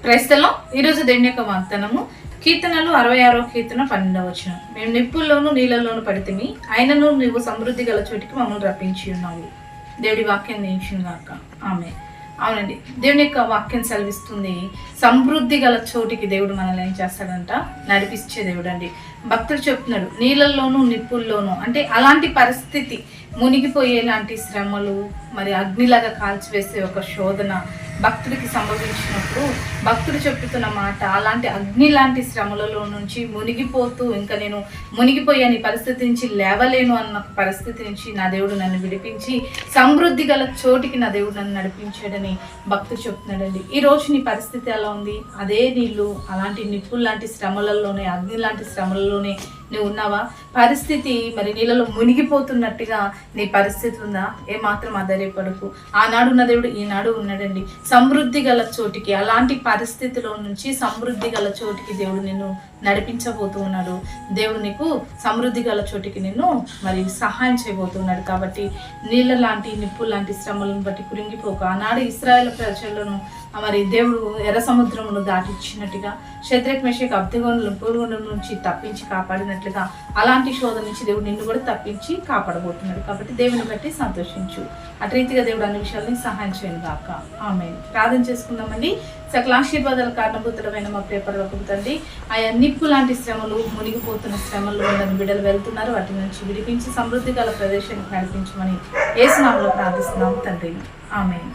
క్రైస్తలం ఈరోజు దేవుని యొక్క వాగ్దానము కీర్తనలు 66వ కీర్తన 12వ వచనం. మేము నిప్పుల్లోను నీళ్ళల్లోను పడితిమి, అయినను నువ్వు సమృద్ధి గల చోటికి మమ్మల్ని రప్పించి ఉన్నావు. దేవుడి వాక్యం నేర్చును గాక. ఆమె అవునండి, దేవుని యొక్క వాక్యం సెలవిస్తుంది, సమృద్ధి గల చోటికి దేవుడు మనల్ని ఏం చేస్తాడంట, నడిపించే దేవుడు అండి. భక్తుడు చెప్తున్నాడు, నీళ్ళల్లోనూ నిప్పుల్లోనూ అంటే అలాంటి పరిస్థితి, మునిగిపోయేలాంటి శ్రమలు, మరి అగ్నిలాగా కాల్చివేసే ఒక శోధన భక్తుడికి సంభవించినప్పుడు భక్తుడు చెప్తున్న మాట, అలాంటి అగ్ని లాంటి శ్రమలలో నుంచి మునిగిపోతూ, ఇంకా నేను మునిగిపోయాను, ఈ పరిస్థితి నుంచి లేవలేను అన్న పరిస్థితి నుంచి నా దేవుడు నన్ను విడిపించి సమృద్ధి గల చోటికి నా దేవుడు నన్ను నడిపించాడని భక్తుడు చెప్తున్నాడండి. ఈ రోజు నీ పరిస్థితి ఎలా ఉంది? అదే నీళ్ళు అలాంటి నిప్పులు లాంటి శ్రమలలోనే, అగ్ని లాంటి శ్రమలలోనే నువ్వు ఉన్నావా? పరిస్థితి మరి నీళ్ళలో మునిగిపోతున్నట్టుగా నీ పరిస్థితి ఉందా? ఏమాత్రం ఆధారపడకు. ఆనాడు ఉన్న దేవుడు ఈనాడు ఉన్నాడండి. సమృద్ధి గల చోటికి, అలాంటి పరిస్థితిలో నుంచి సమృద్ధి గల చోటికి దేవుడు నిన్ను నడిపించబోతూ ఉన్నాడు. దేవుడు నీకు సమృద్ధి గల చోటికి నిన్ను మరి సహాయం చేయబోతున్నాడు. కాబట్టి నీళ్ళ లాంటి, నిప్పు లాంటి శ్రమలను బట్టి కురింగిపోక, ఆనాడు ఇశ్రాయేలు ప్రజలను మరి దేవుడు ఎర్ర సముద్రమును దాటిచ్చినట్టుగా, షద్రక్ మెషక్ అబ్దెగోను పూర్వగుండం నుంచి తప్పించి కాపాడినట్లుగా, అలాంటి శోధన నుంచి దేవుడు నిన్ను కూడా తప్పించి కాపాడబోతున్నాడు. కాబట్టి దేవుని బట్టి సంతోషించు. అటు రీతిగా దేవుడు అన్ని విషయాలని సహాయం చేయను గాక. ఆమేన్. ప్రార్థన చేసుకుందామండి. సకల ఆశీర్వాదాల కారణభూతుడమైన మా ప్రియ పరలోకపు తండ్రి, ఆయా నిప్పు లాంటి శ్రమలు, మునిగిపోతున్న శ్రమలు ఉన్న బిడ్డలు వెళ్తున్నారు, వాటి నుంచి విడిపించి సమృద్ధి గల ప్రదేశానికి నడిపించమని యేసు నామములో ప్రార్థిస్తున్నాం తండ్రి. ఆమేన్.